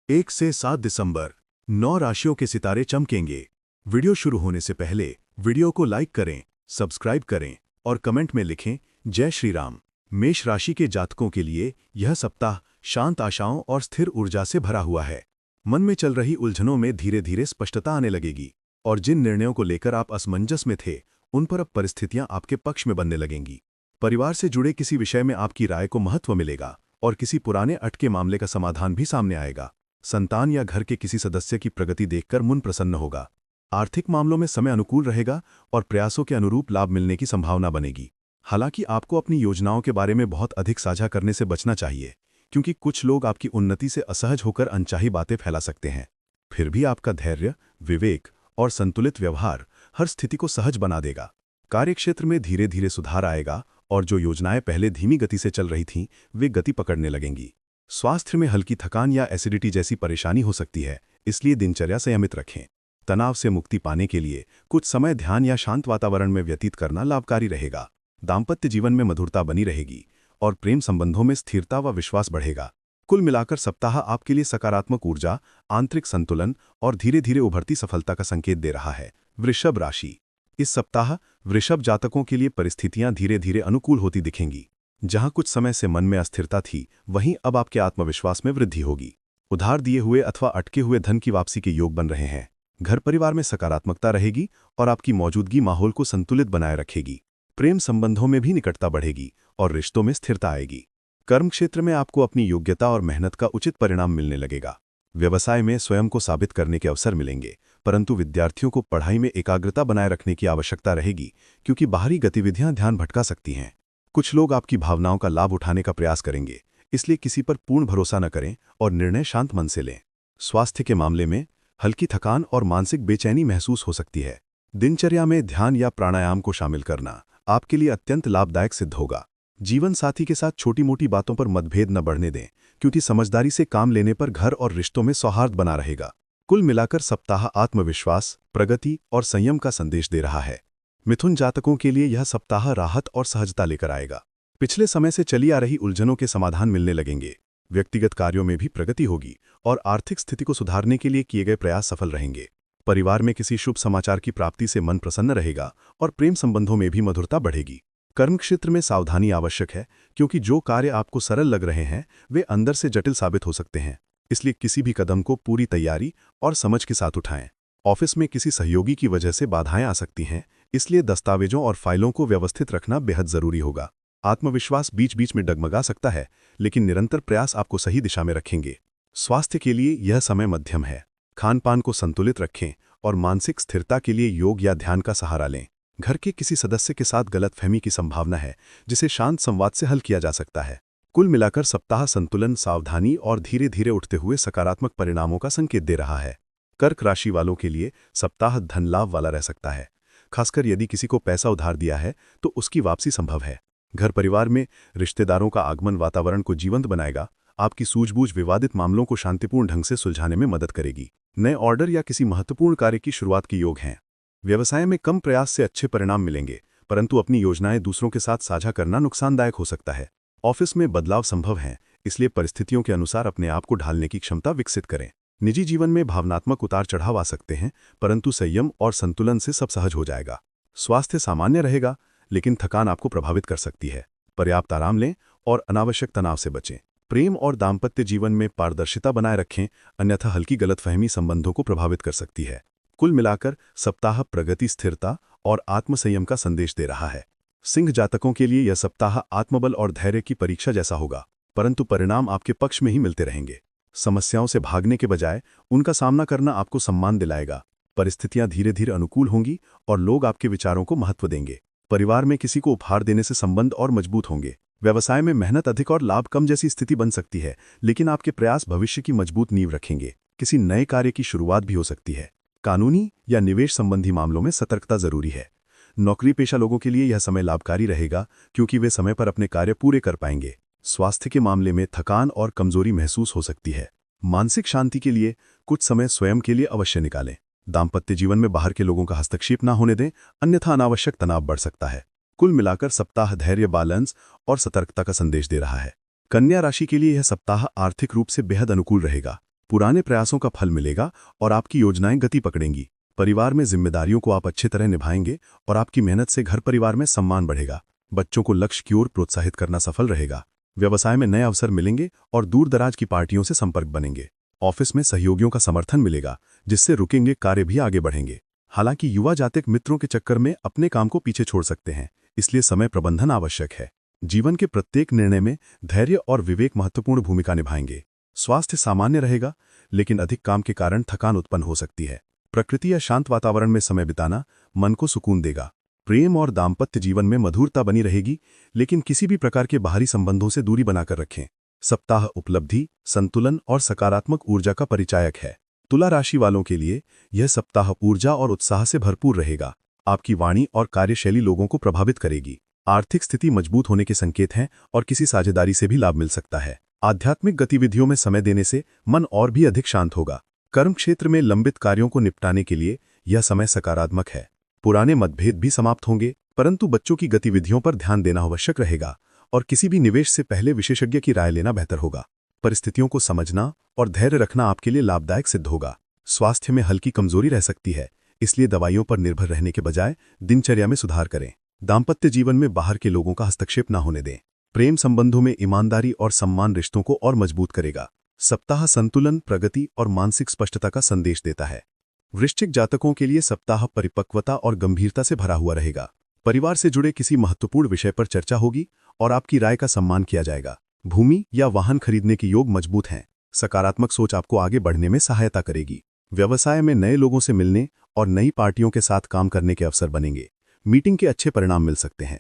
1 से 7 दिसंबर 9 राशियों के सितारे चमकेंगे। वीडियो शुरू होने से पहले वीडियो को लाइक करें, सब्सक्राइब करें और कमेंट में लिखें जय श्री राम। मेष राशि के जातकों के लिए यह सप्ताह शांत आशाओं और स्थिर ऊर्जा से भरा हुआ है। मन में चल रही उलझनों में धीरे धीरे स्पष्टता आने लगेगी और जिन निर्णयों को लेकर आप असमंजस में थे उन पर अब परिस्थितियां आपके पक्ष में बनने लगेंगी। परिवार से जुड़े किसी विषय में आपकी राय को महत्व मिलेगा और किसी पुराने अटके मामले का समाधान भी सामने आएगा। संतान या घर के किसी सदस्य की प्रगति देखकर मन प्रसन्न होगा। आर्थिक मामलों में समय अनुकूल रहेगा और प्रयासों के अनुरूप लाभ मिलने की संभावना बनेगी। हालांकि आपको अपनी योजनाओं के बारे में बहुत अधिक साझा करने से बचना चाहिए, क्योंकि कुछ लोग आपकी उन्नति से असहज होकर अनचाही बातें फैला सकते हैं। फिर भी आपका धैर्य, विवेक और संतुलित व्यवहार हर स्थिति को सहज बना देगा। कार्यक्षेत्र में धीरे धीरे सुधार आएगा और जो योजनाएं पहले धीमी गति से चल रही थीं, वे गति पकड़ने लगेंगी। स्वास्थ्य में हल्की थकान या एसिडिटी जैसी परेशानी हो सकती है, इसलिए दिनचर्या संयमित रखें। तनाव से मुक्ति पाने के लिए कुछ समय ध्यान या शांत वातावरण में व्यतीत करना लाभकारी रहेगा। दाम्पत्य जीवन में मधुरता बनी रहेगी और प्रेम संबंधों में स्थिरता व विश्वास बढ़ेगा। कुल मिलाकर सप्ताह आपके लिए सकारात्मक ऊर्जा, आंतरिक संतुलन और धीरे धीरे उभरती सफलता का संकेत दे रहा है। वृषभ राशि। इस सप्ताह वृषभ जातकों के लिए परिस्थितियां धीरे धीरे अनुकूल होती दिखेंगी। जहां कुछ समय से मन में अस्थिरता थी, वहीं अब आपके आत्मविश्वास में वृद्धि होगी। उधार दिए हुए अथवा अटके हुए धन की वापसी के योग बन रहे हैं। घर परिवार में सकारात्मकता रहेगी और आपकी मौजूदगी माहौल को संतुलित बनाए रखेगी। प्रेम संबंधों में भी निकटता बढ़ेगी और रिश्तों में स्थिरता आएगी। कर्म क्षेत्र में आपको अपनी योग्यता और मेहनत का उचित परिणाम मिलने लगेगा। व्यवसाय में स्वयं को साबित करने के अवसर मिलेंगे, परंतु विद्यार्थियों को पढ़ाई में एकाग्रता बनाए रखने की आवश्यकता रहेगी, क्योंकि बाहरी गतिविधियां ध्यान भटका सकती हैं। कुछ लोग आपकी भावनाओं का लाभ उठाने का प्रयास करेंगे, इसलिए किसी पर पूर्ण भरोसा न करें और निर्णय शांत मन से लें। स्वास्थ्य के मामले में हल्की थकान और मानसिक बेचैनी महसूस हो सकती है। दिनचर्या में ध्यान या प्राणायाम को शामिल करना आपके लिए अत्यंत लाभदायक सिद्ध होगा। जीवन साथी के साथ छोटी मोटी बातों पर मतभेद न बढ़ने दें, क्योंकि समझदारी से काम लेने पर घर और रिश्तों में सौहार्द बना रहेगा। कुल मिलाकर सप्ताह आत्मविश्वास, प्रगति और संयम का संदेश दे रहा है। मिथुन जातकों के लिए यह सप्ताह राहत और सहजता लेकर आएगा। पिछले समय से चली आ रही उलझनों के समाधान मिलने लगेंगे। व्यक्तिगत कार्यों में भी प्रगति होगी और आर्थिक स्थिति को सुधारने के लिए किए गए प्रयास सफल रहेंगे। परिवार में किसी शुभ समाचार की प्राप्ति से मन प्रसन्न रहेगा और प्रेम संबंधों में भी मधुरता बढ़ेगी। कर्म क्षेत्र में सावधानी आवश्यक है, क्योंकि जो कार्य आपको सरल लग रहे हैं वे अंदर से जटिल साबित हो सकते हैं। इसलिए किसी भी कदम को पूरी तैयारी और समझ के साथ उठाएं। ऑफिस में किसी सहयोगी की वजह से बाधाएं आ सकती हैं, इसलिए दस्तावेजों और फाइलों को व्यवस्थित रखना बेहद जरूरी होगा। आत्मविश्वास बीच बीच में डगमगा सकता है, लेकिन निरंतर प्रयास आपको सही दिशा में रखेंगे। स्वास्थ्य के लिए यह समय मध्यम है। खान पान को संतुलित रखें और मानसिक स्थिरता के लिए योग या ध्यान का सहारा लें। घर के किसी सदस्य के साथ गलतफहमी की संभावना है, जिसे शांत संवाद से हल किया जा सकता है। कुल मिलाकर सप्ताह संतुलन, सावधानी और धीरे धीरे उठते हुए सकारात्मक परिणामों का संकेत दे रहा है। कर्क राशि वालों के लिए सप्ताह धन लाभ वाला रह सकता है। खासकर यदि किसी को पैसा उधार दिया है तो उसकी वापसी संभव है। घर परिवार में रिश्तेदारों का आगमन वातावरण को जीवंत बनाएगा। आपकी सूझबूझ विवादित मामलों को शांतिपूर्ण ढंग से सुलझाने में मदद करेगी। नए ऑर्डर या किसी महत्वपूर्ण कार्य की शुरुआत के योग हैं। व्यवसाय में कम प्रयास से अच्छे परिणाम मिलेंगे, परंतु अपनी योजनाएं दूसरों के साथ साझा करना नुकसानदायक हो सकता है। ऑफिस में बदलाव संभव है, इसलिए परिस्थितियों के अनुसार अपने आप को ढालने की क्षमता विकसित करें। निजी जीवन में भावनात्मक उतार चढ़ाव आ सकते हैं, परंतु संयम और संतुलन से सब सहज हो जाएगा। स्वास्थ्य सामान्य रहेगा, लेकिन थकान आपको प्रभावित कर सकती है। पर्याप्त आराम लें और अनावश्यक तनाव से बचें। प्रेम और दाम्पत्य जीवन में पारदर्शिता बनाए रखें, अन्यथा हल्की गलतफहमी संबंधों को प्रभावित कर सकती है। कुल मिलाकर सप्ताह प्रगति, स्थिरता और आत्मसंयम का संदेश दे रहा है। सिंह जातकों के लिए यह सप्ताह आत्मबल और धैर्य की परीक्षा जैसा होगा, परंतु परिणाम आपके पक्ष में ही मिलते रहेंगे। समस्याओं से भागने के बजाय उनका सामना करना आपको सम्मान दिलाएगा। परिस्थितियां धीरे धीरे अनुकूल होंगी और लोग आपके विचारों को महत्व देंगे। परिवार में किसी को उपहार देने से संबंध और मजबूत होंगे। व्यवसाय में मेहनत अधिक और लाभ कम जैसी स्थिति बन सकती है, लेकिन आपके प्रयास भविष्य की मजबूत नींव रखेंगे। किसी नए कार्य की शुरुआत भी हो सकती है। कानूनी या निवेश संबंधी मामलों में सतर्कता जरूरी है। नौकरी पेशा लोगों के लिए यह समय लाभकारी रहेगा, क्योंकि वे समय पर अपने कार्य पूरे कर पाएंगे। स्वास्थ्य के मामले में थकान और कमजोरी महसूस हो सकती है। मानसिक शांति के लिए कुछ समय स्वयं के लिए अवश्य निकालें। दाम्पत्य जीवन में बाहर के लोगों का हस्तक्षेप न होने दें, अन्यथा अनावश्यक तनाव बढ़ सकता है। कुल मिलाकर सप्ताह धैर्य, बैलेंस और सतर्कता का संदेश दे रहा है। कन्या राशि के लिए यह सप्ताह आर्थिक रूप से बेहद अनुकूल रहेगा। पुराने प्रयासों का फल मिलेगा और आपकी योजनाएं गति पकड़ेंगी। परिवार में जिम्मेदारियों को आप अच्छी तरह निभाएंगे और आपकी मेहनत से घर परिवार में सम्मान बढ़ेगा। बच्चों को लक्ष्य की ओर प्रोत्साहित करना सफल रहेगा। व्यवसाय में नए अवसर मिलेंगे और दूर दराज की पार्टियों से संपर्क बनेंगे। ऑफिस में सहयोगियों का समर्थन मिलेगा, जिससे रुकेंगे कार्य भी आगे बढ़ेंगे। हालांकि युवा जातक मित्रों के चक्कर में अपने काम को पीछे छोड़ सकते हैं, इसलिए समय प्रबंधन आवश्यक है। जीवन के प्रत्येक निर्णय में धैर्य और विवेक महत्वपूर्ण भूमिका निभाएंगे। स्वास्थ्य सामान्य रहेगा, लेकिन अधिक काम के कारण थकान उत्पन्न हो सकती है। प्रकृति या शांत वातावरण में समय बिताना मन को सुकून देगा। प्रेम और दाम्पत्य जीवन में मधुरता बनी रहेगी, लेकिन किसी भी प्रकार के बाहरी संबंधों से दूरी बनाकर रखें। सप्ताह उपलब्धि, संतुलन और सकारात्मक ऊर्जा का परिचायक है। तुला राशि वालों के लिए यह सप्ताह ऊर्जा और उत्साह से भरपूर रहेगा। आपकी वाणी और कार्यशैली लोगों को प्रभावित करेगी। आर्थिक स्थिति मजबूत होने के संकेत हैं और किसी साझेदारी से भी लाभ मिल सकता है। आध्यात्मिक गतिविधियों में समय देने से मन और भी अधिक शांत होगा। कर्म क्षेत्र में लंबित कार्यों को निपटाने के लिए यह समय सकारात्मक है। पुराने मतभेद भी समाप्त होंगे, परंतु बच्चों की गतिविधियों पर ध्यान देना आवश्यक रहेगा और किसी भी निवेश से पहले विशेषज्ञ की राय लेना बेहतर होगा। परिस्थितियों को समझना और धैर्य रखना आपके लिए लाभदायक सिद्ध होगा। स्वास्थ्य में हल्की कमजोरी रह सकती है, इसलिए दवाइयों पर निर्भर रहने के बजाय दिनचर्या में सुधार करें। दाम्पत्य जीवन में बाहर के लोगों का हस्तक्षेप न होने दें। प्रेम संबंधों में ईमानदारी और सम्मान रिश्तों को और मजबूत करेगा। सप्ताह संतुलन, प्रगति और मानसिक स्पष्टता का संदेश देता है। वृश्चिक जातकों के लिए सप्ताह परिपक्वता और गंभीरता से भरा हुआ रहेगा। परिवार से जुड़े किसी महत्वपूर्ण विषय पर चर्चा होगी और आपकी राय का सम्मान किया जाएगा। भूमि या वाहन खरीदने के योग मजबूत हैं। सकारात्मक सोच आपको आगे बढ़ने में सहायता करेगी। व्यवसाय में नए लोगों से मिलने और नई पार्टियों के साथ काम करने के अवसर बनेंगे। मीटिंग के अच्छे परिणाम मिल सकते हैं,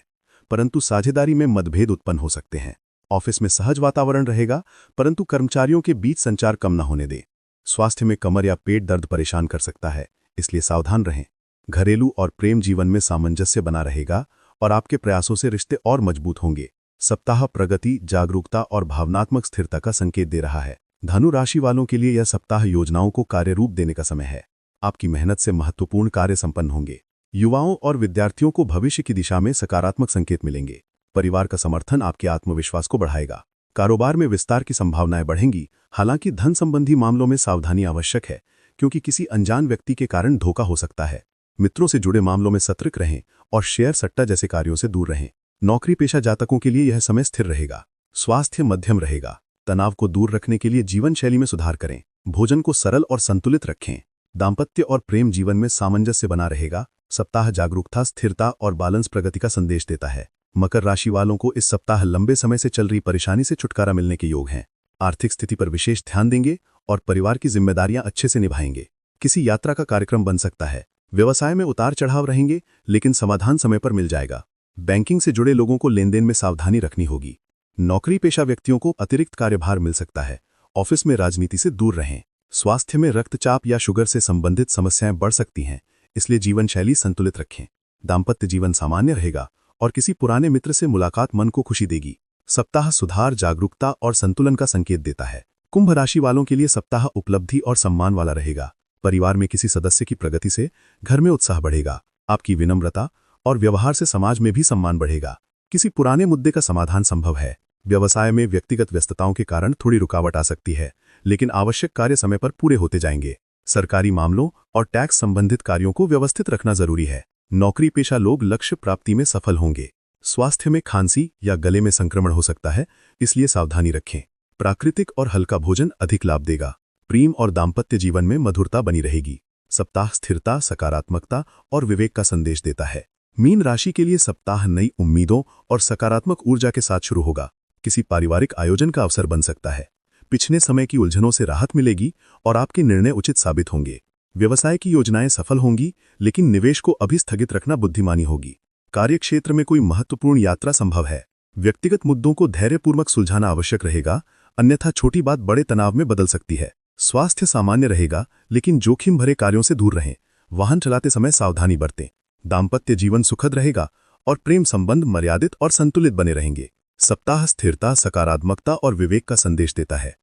परंतु साझेदारी में मतभेद उत्पन्न हो सकते हैं। ऑफिस में सहज वातावरण रहेगा, परंतु कर्मचारियों के बीच संचार कम न होने दें। स्वास्थ्य में कमर या पेट दर्द परेशान कर सकता है, इसलिए सावधान रहें। घरेलू और प्रेम जीवन में सामंजस्य बना रहेगा और आपके प्रयासों से रिश्ते और मजबूत होंगे। सप्ताह प्रगति, जागरूकता और भावनात्मक स्थिरता का संकेत दे रहा है। धनु राशि वालों के लिए यह सप्ताह योजनाओं को कार्य रूप देने का समय है। आपकी मेहनत से महत्वपूर्ण कार्य संपन्न होंगे। युवाओं और विद्यार्थियों को भविष्य की दिशा में सकारात्मक संकेत मिलेंगे। परिवार का समर्थन आपके आत्मविश्वास को बढ़ाएगा। कारोबार में विस्तार की संभावनाएं बढ़ेंगी, हालांकि धन संबंधी मामलों में सावधानी आवश्यक है, क्योंकि किसी अनजान व्यक्ति के कारण धोखा हो सकता है। मित्रों से जुड़े मामलों में सतर्क रहें और शेयर सट्टा जैसे कार्यों से दूर रहें। नौकरी पेशा जातकों के लिए यह समय स्थिर रहेगा। स्वास्थ्य मध्यम रहेगा। तनाव को दूर रखने के लिए जीवन शैली में सुधार करें। भोजन को सरल और संतुलित रखें। दाम्पत्य और प्रेम जीवन में सामंजस्य बना रहेगा। सप्ताह जागरूकता, स्थिरता और बैलेंस प्रगति का संदेश देता है। मकर राशि वालों को इस सप्ताह लंबे समय से चल रही परेशानी से छुटकारा मिलने के योग हैं। आर्थिक स्थिति पर विशेष ध्यान देंगे और परिवार की जिम्मेदारियां अच्छे से निभाएंगे। किसी यात्रा का कार्यक्रम बन सकता है। व्यवसाय में उतार चढ़ाव रहेंगे, लेकिन समाधान समय पर मिल जाएगा। बैंकिंग से जुड़े लोगों को लेनदेन में सावधानी रखनी होगी। नौकरी पेशा व्यक्तियों को अतिरिक्त कार्यभार मिल सकता है। ऑफिस में राजनीति से दूर रहें। स्वास्थ्य में रक्तचाप या शुगर से संबंधित समस्याएं बढ़ सकती हैं, इसलिए जीवन शैली संतुलित रखें। दाम्पत्य जीवन सामान्य रहेगा और किसी पुराने मित्र से मुलाकात मन को खुशी देगी। सप्ताह सुधार, जागरूकता और संतुलन का संकेत देता है। कुंभ राशि वालों के लिए सप्ताह उपलब्धि और सम्मान वाला रहेगा। परिवार में किसी सदस्य की प्रगति से घर में उत्साह बढ़ेगा। आपकी विनम्रता और व्यवहार से समाज में भी सम्मान बढ़ेगा। किसी पुराने मुद्दे का समाधान संभव है। व्यवसाय में व्यक्तिगत व्यस्तताओं के कारण थोड़ी रुकावट आ सकती है, लेकिन आवश्यक कार्य समय पर पूरे होते जाएंगे। सरकारी मामलों और टैक्स संबंधित कार्यों को व्यवस्थित रखना जरूरी है। नौकरी पेशा लोग लक्ष्य प्राप्ति में सफल होंगे। स्वास्थ्य में खांसी या गले में संक्रमण हो सकता है, इसलिए सावधानी रखें। प्राकृतिक और हल्का भोजन अधिक लाभ देगा। प्रेम और दाम्पत्य जीवन में मधुरता बनी रहेगी। सप्ताह स्थिरता, सकारात्मकता और विवेक का संदेश देता है। मीन राशि के लिए सप्ताह नई उम्मीदों और सकारात्मक ऊर्जा के साथ शुरू होगा। किसी पारिवारिक आयोजन का अवसर बन सकता है। पिछले समय की उलझनों से राहत मिलेगी और आपके निर्णय उचित साबित होंगे। व्यवसाय की योजनाएं सफल होंगी, लेकिन निवेश को अभी स्थगित रखना बुद्धिमानी होगी। कार्यक्षेत्र में कोई महत्वपूर्ण यात्रा संभव है। व्यक्तिगत मुद्दों को धैर्यपूर्वक सुलझाना आवश्यक रहेगा, अन्यथा छोटी बात बड़े तनाव में बदल सकती है। स्वास्थ्य सामान्य रहेगा, लेकिन जोखिम भरे कार्यों से दूर रहें। वाहन चलाते समय सावधानी बरतें। दाम्पत्य जीवन सुखद रहेगा और प्रेम संबंध मर्यादित और संतुलित बने रहेंगे। सप्ताह स्थिरता, सकारात्मकता और विवेक का संदेश देता है।